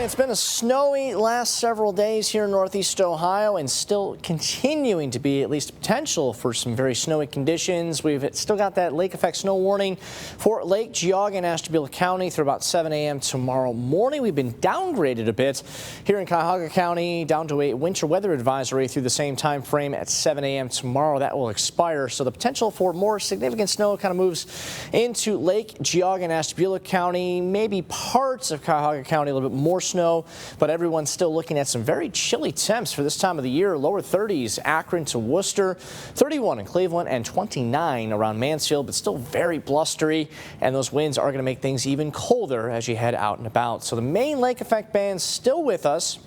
It's been a snowy last several days here in Northeast Ohio and still continuing to be at least potential for some very snowy conditions. We've still got that lake effect snow warning for Lake Geauga and Ashtabula County through about 7 a.m. tomorrow morning. We've been downgraded a bit here in Cuyahoga County down to a winter weather advisory through the same time frame at 7 a.m. tomorrow. That will expire, so the potential for more significant snow kind of moves into Lake Geauga and Ashtabula County, maybe parts of Cuyahoga County, a little bit more snow, but everyone's still looking at some very chilly temps for this time of the year. Lower 30s, Akron to Worcester, 31 in Cleveland, and 29 around Mansfield, but still very blustery, and those winds are going to make things even colder as you head out and about. So the main lake effect band's still with us.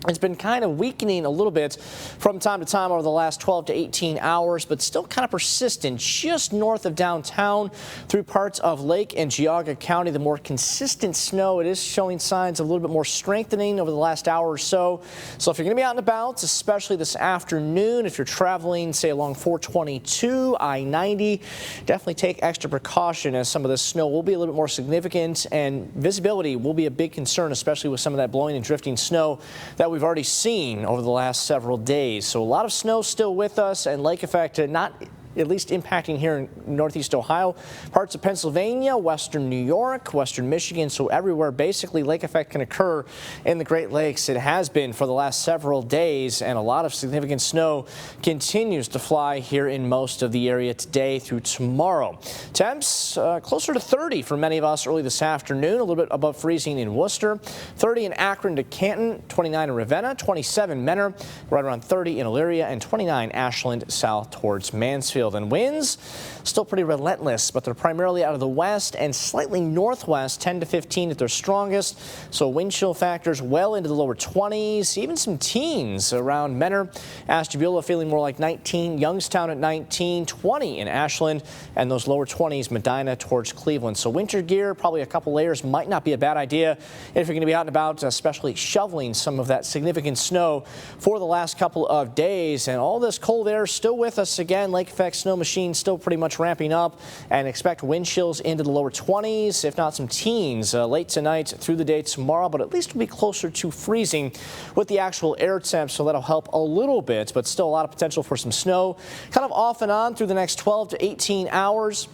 It's been kind of weakening a little bit from time to time over the last 12 to 18 hours, but still kind of persistent just north of downtown through parts of Lake and Geauga County. The more consistent snow, it is showing signs of a little bit more strengthening over the last hour or so. So if you're going to be out and about, especially this afternoon, if you're traveling, say, along 422, I-90, definitely take extra precaution as some of this snow will be a little bit more significant and visibility will be a big concern, especially with some of that blowing and drifting snow that we've already seen over the last several days. So a lot of snow still with us, and lake effect not at least impacting here in Northeast Ohio, parts of Pennsylvania, western New York, western Michigan. So everywhere basically lake effect can occur in the Great Lakes. It has been for the last several days, and a lot of significant snow continues to fly here in most of the area today through tomorrow. Temps closer to 30 for many of us early this afternoon, a little bit above freezing in Worcester, 30 in Akron to Canton, 29 in Ravenna, 27 Menor, right around 30 in Elyria, and 29 Ashland south towards Mansfield. And winds still pretty relentless, but they're primarily out of the west and slightly northwest, 10 to 15 at their strongest. So wind chill factors well into the lower 20s, even some teens around Menor. Ashtabula feeling more like 19, Youngstown at 19, 20 in Ashland, and those lower 20s, Medina towards Cleveland. So winter gear, probably a couple layers might not be a bad idea if you're going to be out and about, especially shoveling some of that significant snow for the last couple of days. And all this cold air still with us again. Lake effect snow machine still pretty much ramping up, and expect wind chills into the lower 20s, if not some teens late tonight through the day tomorrow, but at least we'll be closer to freezing with the actual air temps, so that'll help a little bit, but still a lot of potential for some snow kind of off and on through the next 12 to 18 hours.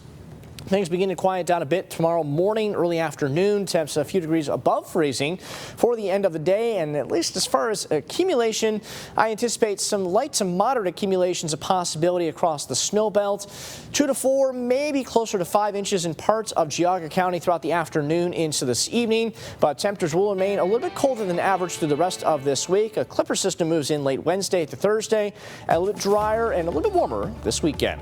Things begin to quiet down a bit tomorrow morning, early afternoon. Temps a few degrees above freezing for the end of the day. And at least as far as accumulation, I anticipate some light to moderate accumulations a possibility across the snow belt. 2 to 4, maybe closer to 5 inches in parts of Geauga County throughout the afternoon into this evening. But temperatures will remain a little bit colder than average through the rest of this week. A clipper system moves in late Wednesday to Thursday, a little bit drier and a little bit warmer this weekend.